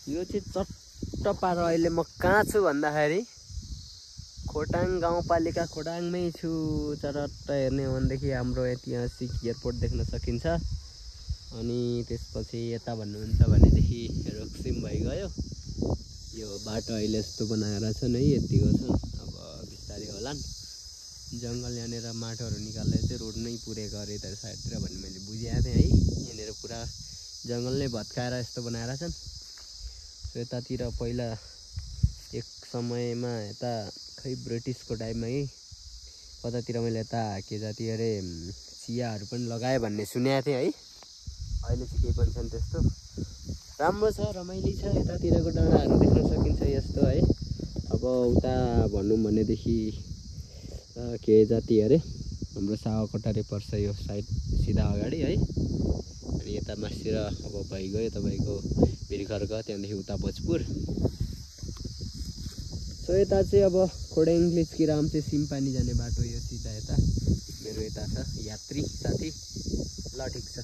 यो चाहिँ चट्ट पार अहिले म कहाँ छु भन्दाखेरि खोटाङ गाउँपालिका खोटाङमै छु। चरट्ट हेर्ने हो भनेदेखि हाम्रो ऐतिहासिक एयरपोर्ट देख्न सकिन्छ। अनि त्यसपछि यता भन्नुहुन्छ भनेदेखि रोक्सिम भइगयो। यो बाटो अहिले यस्तो बनाएर छन् है, यतिको छन्। अब बिस्तारै होलान्। जङ्गल यहाँनिर माटोहरू निकालेर चाहिँ रोड नै पुरेको अरे त साइडतिर भन्ने मैले बुझेको थिएँ है। यहाँनिर पुरा जङ्गल नै भत्काएर यस्तो बनाएर छन्। यतातिर पहिला एक समयमा यता खै ब्रिटिसको टाइममा है कतातिर मैले यता के जाति अरे चियाहरू पनि लगाएँ भन्ने सुनेको थिएँ है। अहिले चाहिँ केही पनि छैन त्यस्तो। राम्रो छ, रमाइलो छ। यतातिरको डाँडाहरू देख्न सकिन्छ यस्तो है। अब उता भनौँ भनेदेखि के जाति अरे हाम्रो सावाकोटारे पर्छ यो साइड सिधा अगाडि है। अनि यता मास्तिर अब भइगयो तपाईँको बिरखर्क, त्यहाँदेखि उता भोजपुर। सो यता चाहिँ अब खोटाङ लिच्किराम चाहिँ सिम्पानी जाने बाटो यो सिधा यता मेरो यता छ यात्री साथी। ल ठिक छ।